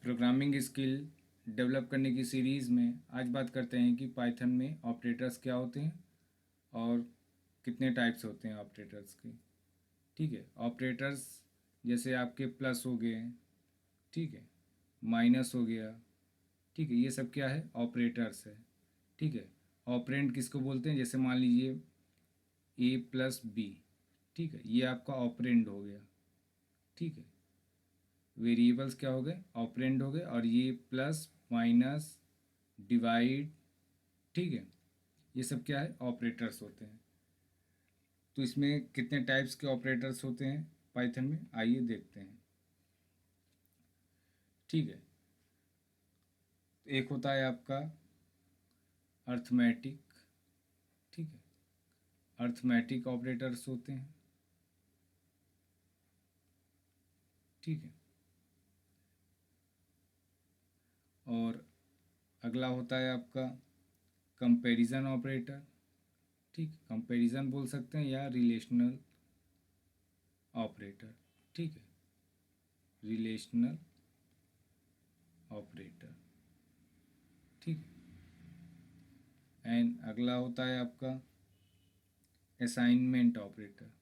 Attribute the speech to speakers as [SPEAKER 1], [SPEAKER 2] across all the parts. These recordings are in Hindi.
[SPEAKER 1] प्रोग्रामिंग स्किल डेवलप करने की सीरीज़ में आज बात करते हैं कि पाइथन में ऑपरेटर्स क्या होते हैं और कितने टाइप्स होते हैं ऑपरेटर्स के। ठीक है, ऑपरेटर्स जैसे आपके प्लस हो गए, ठीक है, माइनस हो गया, ठीक है, ये सब क्या है, ऑपरेटर्स है। ठीक है, ऑपरेंड किसको बोलते हैं, जैसे मान लीजिए ए प्लस बी, ठीक है, ये आपका ऑपरेंड हो गया। ठीक है, वेरिएबल्स क्या हो गए, ऑपरेंड हो गए, और ये प्लस माइनस डिवाइड, ठीक है, ये सब क्या है, ऑपरेटर्स होते हैं। तो इसमें कितने टाइप्स के ऑपरेटर्स होते हैं पाइथन में, आइए देखते हैं। ठीक है, एक होता है आपका अर्थमेटिक, ठीक है, अर्थमेटिक ऑपरेटर्स होते हैं। ठीक है, और अगला होता है आपका कंपैरिजन ऑपरेटर। ठीक, कंपैरिजन बोल सकते हैं या रिलेशनल ऑपरेटर। ठीक है, रिलेशनल ऑपरेटर। ठीक है, एंड अगला होता है आपका असाइनमेंट ऑपरेटर।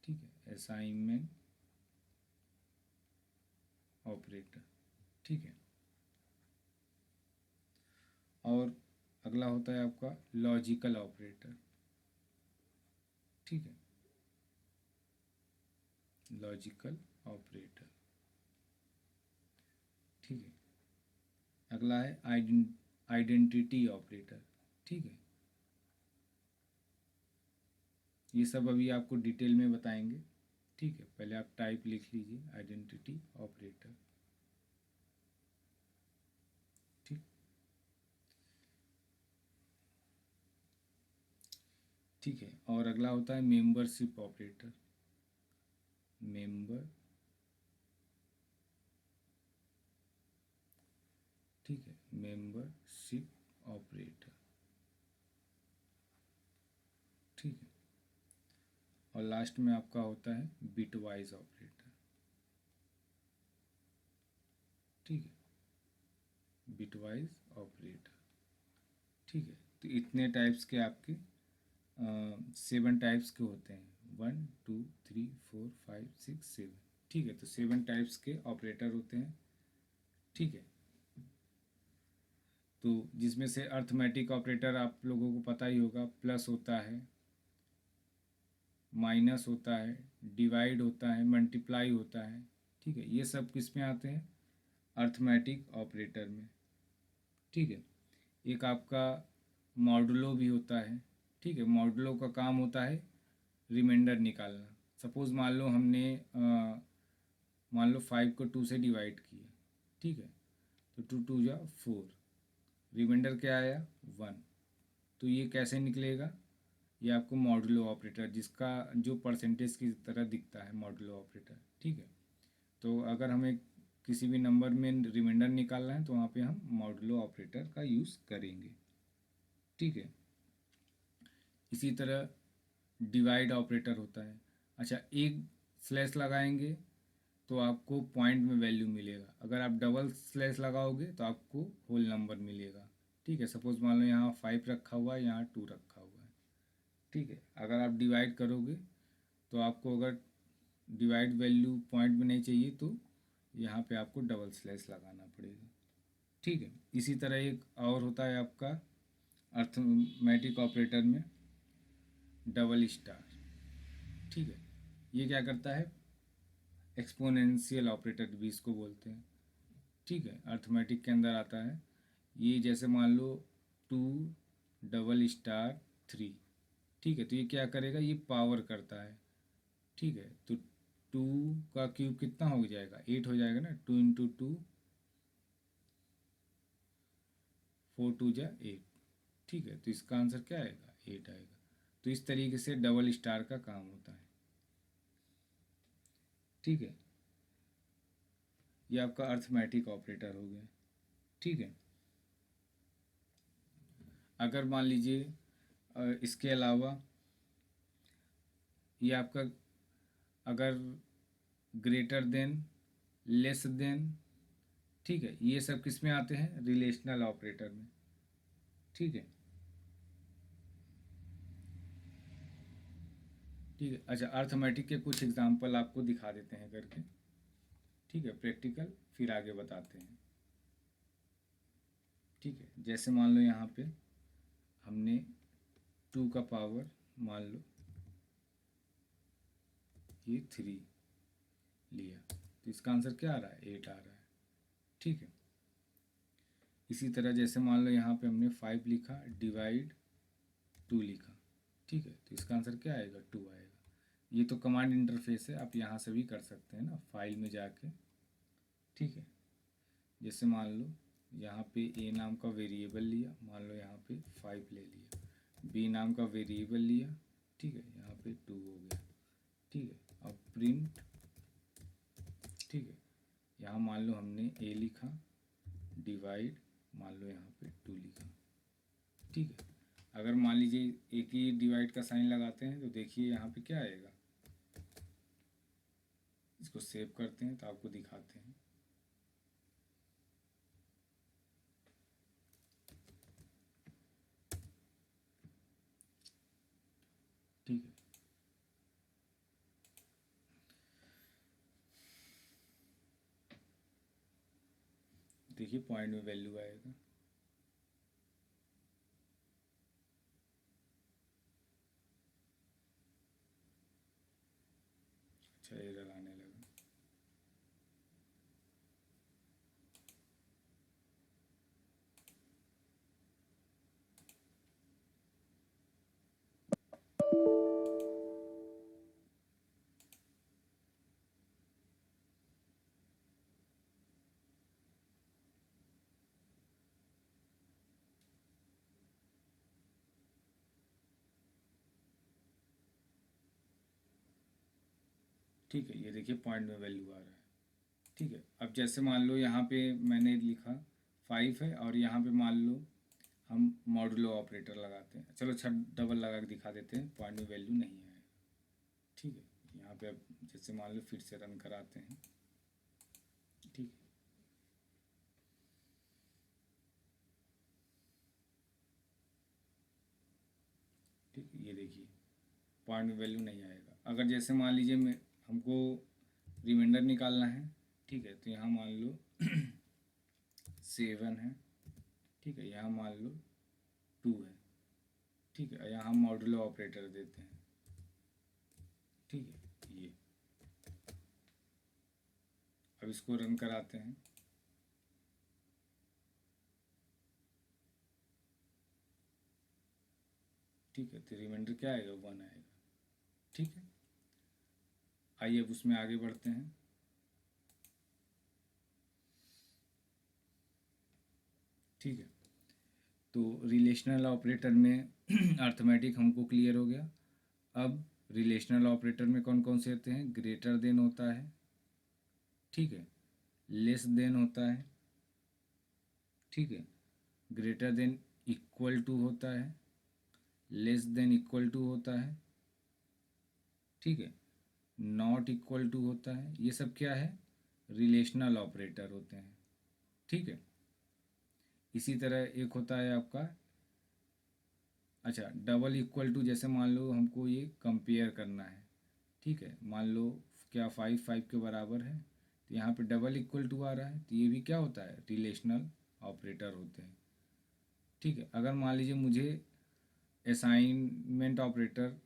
[SPEAKER 1] ठीक है, असाइनमेंट ऑपरेटर। ठीक है, और अगला होता है आपका लॉजिकल ऑपरेटर। ठीक है, लॉजिकल ऑपरेटर। ठीक है, अगला है आइडेंटिटी ऑपरेटर। ठीक है, ये सब अभी आपको डिटेल में बताएंगे। ठीक है, पहले आप टाइप लिख लीजिए, आइडेंटिटी ऑपरेटर। ठीक, ठीक है, और अगला होता है मेंबरशिप ऑपरेटर। मेंबर, ठीक है, मेंबरशिप ऑपरेटर। ठीक है, और लास्ट में आपका होता है बिटवाइज ऑपरेटर। ठीक है, बिटवाइज ऑपरेटर। ठीक है, तो इतने टाइप्स के आपके 7 टाइप्स के होते हैं, 1 2 3 4 5 6 7। ठीक है, तो 7 टाइप्स के ऑपरेटर होते हैं। ठीक है, तो जिसमें से अर्थमेटिक ऑपरेटर आप लोगों को पता ही होगा, प्लस होता है, माइनस होता है, डिवाइड होता है, मल्टीप्लाई होता है। ठीक है, ये सब किस में आते हैं, अर्थमेटिक ऑपरेटर में। ठीक है, एक आपका मॉडुलो भी होता है। ठीक है, मॉडुलो का काम होता है रिमाइंडर निकालना। सपोज़ मान लो हमने मान लो 5 को 2 से डिवाइड किया। ठीक है, तो 2 2 जा 4, रिमाइंडर क्या आया, 1। तो ये कैसे निकलेगा, ये आपको मॉडुलो ऑपरेटर, जिसका जो परसेंटेज की तरह दिखता है, मॉडुलो ऑपरेटर। ठीक है, तो अगर हमें किसी भी नंबर में रिमाइंडर निकालना है तो वहाँ पे हम मॉडुलो ऑपरेटर का यूज़ करेंगे। ठीक है, इसी तरह डिवाइड ऑपरेटर होता है। अच्छा, एक स्लैश लगाएंगे तो आपको पॉइंट में वैल्यू मिलेगा, अगर आप डबल स्लैश लगाओगे तो आपको होल नंबर मिलेगा। ठीक है, सपोज मान लो यहाँ 5 रखा हुआ है, यहाँ 2 रखा हुआ है। ठीक है, अगर आप डिवाइड करोगे तो आपको अगर डिवाइड वैल्यू पॉइंट में नहीं चाहिए तो यहाँ पे आपको डबल स्लैश लगाना पड़ेगा। ठीक है, इसी तरह एक और होता है आपका अर्थमेटिक ऑपरेटर में डबल स्टार। ठीक है, ये क्या करता है, एक्सपोनेंशियल ऑपरेटर भी इसको बोलते हैं। ठीक है, अर्थमेटिक के अंदर आता है ये, जैसे मान लो 2 डबल स्टार 3। ठीक है, तो ये क्या करेगा, ये पावर करता है। ठीक है, तो 2 का क्यूब कितना हो जाएगा, 8 हो जाएगा ना, 2 इंटू 2 4 2 जा 8। ठीक है, तो इसका आंसर क्या आएगा, 8 आएगा। तो इस तरीके से डबल स्टार का काम होता है। ठीक है, ये आपका अर्थमेटिक ऑपरेटर हो गया। ठीक है, अगर मान लीजिए इसके अलावा ये आपका अगर ग्रेटर देन, लेस देन, ठीक है, ये सब किस में आते हैं, रिलेशनल ऑपरेटर में। ठीक है, ठीक है। अच्छा, अर्थमेटिक के कुछ एग्जांपल आपको दिखा देते हैं करके। ठीक है, प्रैक्टिकल फिर आगे बताते हैं। ठीक है, जैसे मान लो यहाँ पे हमने 2 का पावर मान लो ये 3 लिया, तो इसका आंसर क्या आ रहा है, 8 आ रहा है। ठीक है, इसी तरह जैसे मान लो यहाँ पे हमने 5 लिखा डिवाइड 2 लिखा। ठीक है, तो इसका आंसर क्या आएगा, 2 आएगा। ये तो कमांड इंटरफेस है, आप यहाँ से भी कर सकते हैं ना, फाइल में जाके। ठीक है, जैसे मान लो यहाँ पे ए नाम का वेरिएबल लिया, मान लो यहाँ पे 5 ले लिया, बी नाम का वेरिएबल लिया, ठीक है, यहाँ पे 2 हो गया। ठीक है, अब प्रिंट, ठीक है, यहाँ मान लो हमने ए लिखा डिवाइड, मान लो यहाँ पे 2 लिखा। ठीक है, अगर मान लीजिए एक ही डिवाइड का साइन लगाते हैं तो देखिए यहाँ पे क्या आएगा। इसको सेव करते हैं तो आपको दिखाते हैं। ठीक है, देखिए पॉइंट में वैल्यू आएगा। अच्छा, एरर आने लगा। ठीक है, ये देखिए पॉइंट में वैल्यू आ रहा है। ठीक है, अब जैसे मान लो यहाँ पे मैंने लिखा 5 है और यहाँ पे मान लो हम मॉडुलो ऑपरेटर लगाते हैं। चलो अच्छा, डबल लगा के दिखा देते हैं, पॉइंट में वैल्यू नहीं आएगा। ठीक है, यहाँ पे अब जैसे मान लो फिर से रन कराते हैं। ठीक है, ठीक है, ये देखिए पॉइंट में वैल्यू नहीं आएगा। अगर जैसे मान लीजिए मैं हमको रिमाइंडर निकालना है, ठीक है, तो यहाँ मान लो 7 है। ठीक है, यहाँ मान लो 2 है। ठीक है, यहाँ हम मॉडुलो ऑपरेटर देते हैं। ठीक है, ये अब इसको रन कराते हैं। ठीक है, तो रिमाइंडर क्या आएगा, 1 आएगा। ठीक है, आइए अब उसमें आगे बढ़ते हैं। ठीक है, तो रिलेशनल ऑपरेटर में अर्थमेटिक हमको क्लियर हो गया। अब रिलेशनल ऑपरेटर में कौन कौन से होते हैं, ग्रेटर देन होता है, ठीक है, लेस देन होता है, ठीक है, ग्रेटर देन इक्वल टू होता है, लेस देन इक्वल टू होता है, ठीक है, नॉट इक्वल टू होता है। ये सब क्या है, रिलेशनल ऑपरेटर होते हैं। ठीक है, इसी तरह एक होता है आपका, अच्छा, डबल इक्वल टू, जैसे मान लो हमको ये कंपेयर करना है। ठीक है, मान लो क्या 5 के बराबर है, तो यहाँ पे डबल इक्वल टू आ रहा है, तो ये भी क्या होता है, रिलेशनल ऑपरेटर होते हैं। ठीक है, अगर मान लीजिए मुझे असाइनमेंट ऑपरेटर,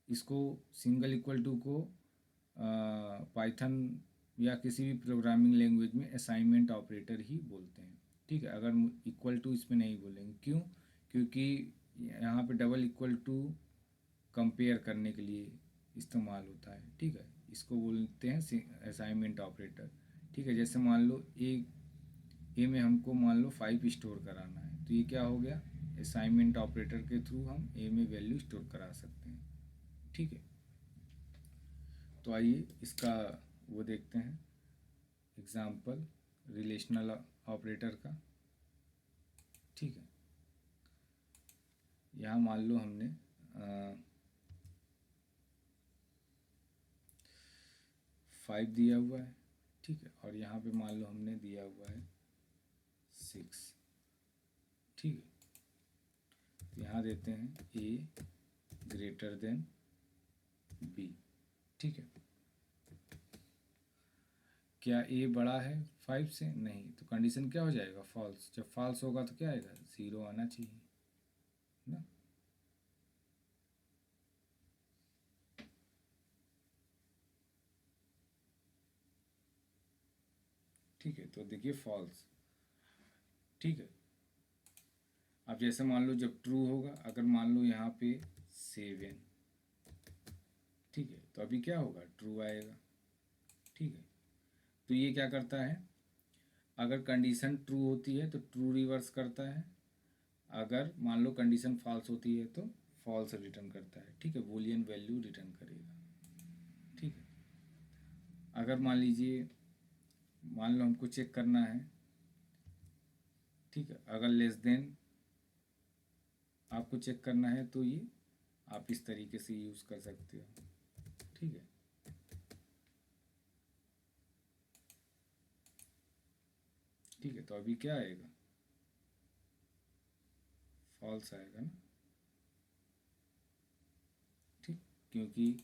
[SPEAKER 1] इसको सिंगल इक्वल टू को पाइथन या किसी भी प्रोग्रामिंग लैंग्वेज में असाइनमेंट ऑपरेटर ही बोलते हैं। ठीक है, अगर इक्वल टू इसमें नहीं बोलेंगे, क्यों, क्योंकि यहाँ पे डबल इक्वल टू कंपेयर करने के लिए इस्तेमाल होता है। ठीक है, इसको बोलते हैं असाइनमेंट ऑपरेटर। ठीक है, जैसे मान लो ए में हमको मान लो 5 स्टोर कराना है, तो ये क्या हो गया, असाइनमेंट ऑपरेटर के थ्रू हम ए में वैल्यू स्टोर करा सकते हैं। ठीक है, तो आइए इसका वो देखते हैं एग्जाम्पल रिलेशनल ऑपरेटर का। ठीक है, यहाँ मान लो हमने 5 दिया हुआ है। ठीक है। और यहाँ पे मान लो हमने दिया हुआ है 6, ठीक है। तो यहाँ देते हैं a ग्रेटर देन b, ठीक है। क्या a बड़ा है 5 से? नहीं, तो कंडीशन क्या हो जाएगा? फॉल्स। जब फॉल्स होगा तो क्या आएगा? 0 आना चाहिए ना। ठीक है, तो देखिए फॉल्स, ठीक है। अब जैसे मान लो जब ट्रू होगा, अगर मान लो यहाँ पे 7, ठीक है, तो अभी क्या होगा? ट्रू आएगा, ठीक है। तो ये क्या करता है, अगर कंडीशन ट्रू होती है तो ट्रू रिवर्स करता है, अगर मान लो कंडीशन फॉल्स होती है तो फॉल्स रिटर्न करता है, ठीक है। बूलियन वैल्यू रिटर्न करेगा, ठीक है। अगर मान लीजिए, मान लो हमको चेक करना है, ठीक है, अगर लेस देन आपको चेक करना है तो ये आप इस तरीके से यूज़ कर सकते हो, ठीक है। ठीक है, तो अभी क्या आएगा? फॉल्स आएगा ना, ठीक, क्योंकि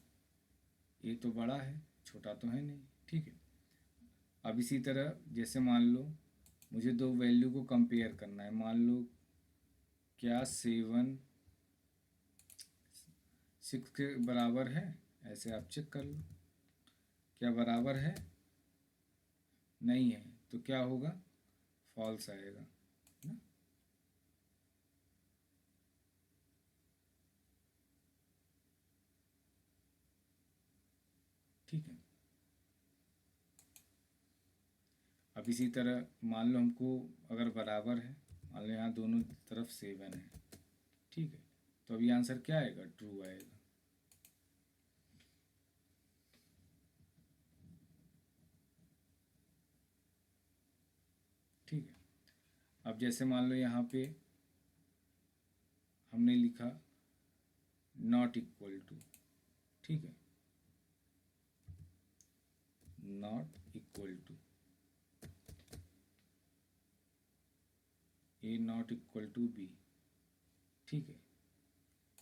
[SPEAKER 1] ये तो बड़ा है, छोटा तो है नहीं, ठीक है। अब इसी तरह जैसे मान लो मुझे दो वैल्यू को कंपेयर करना है, मान लो क्या 7 6 के बराबर है, ऐसे आप चेक कर लो, क्या बराबर है? नहीं है, तो क्या होगा? फॉल्स आएगा ना। ठीक है। अब इसी तरह मान लो हमको अगर बराबर है, मान लो यहाँ दोनों तरफ 7 है, ठीक है, तो अभी आंसर क्या आएगा? ट्रू आएगा। ठीक है। अब जैसे मान लो यहाँ पे हमने लिखा नॉट इक्वल टू, ठीक है, not equal to A not equal to B, ठीक है,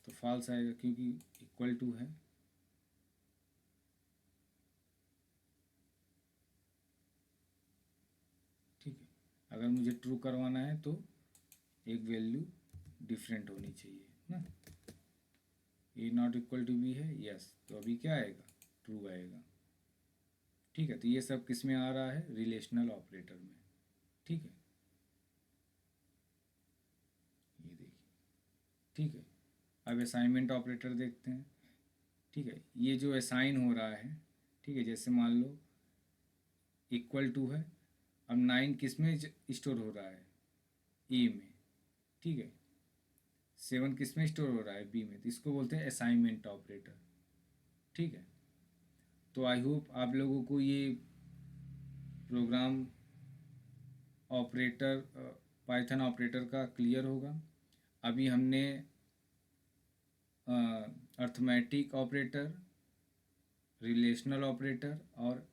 [SPEAKER 1] तो फॉल्स आएगा क्योंकि इक्वल टू है। ठीक है, अगर मुझे ट्रू करवाना है तो एक वैल्यू डिफरेंट होनी चाहिए ना। ए नॉट इक्वल टू बी है, यस, तो अभी क्या आएगा? ट्रू आएगा। ठीक है, तो ये सब किस में आ रहा है? रिलेशनल ऑपरेटर में, ठीक है, ये देखिए, ठीक है। अब असाइनमेंट ऑपरेटर देखते हैं, ठीक है। ये जो असाइन हो रहा है, ठीक है, जैसे मान लो इक्वल टू है, अब 9 किस में स्टोर हो रहा है? ए में, ठीक है। 7 किस में स्टोर हो रहा है? बी में, तो इसको बोलते हैं असाइनमेंट ऑपरेटर, ठीक है। तो आई होप आप लोगों को ये प्रोग्राम ऑपरेटर, पाइथन ऑपरेटर का क्लियर होगा। अभी हमने अर्थमेटिक ऑपरेटर, रिलेशनल ऑपरेटर और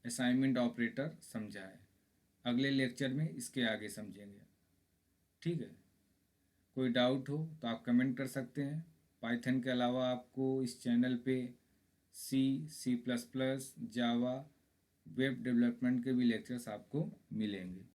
[SPEAKER 1] असाइनमेंट ऑपरेटर समझा है। अगले लेक्चर में इसके आगे समझेंगे, ठीक है। कोई डाउट हो तो आप कमेंट कर सकते हैं। पाइथन के अलावा आपको इस चैनल पे सी, सी प्लस प्लस, जावा, वेब डेवलपमेंट के भी लेक्चर्स आपको मिलेंगे।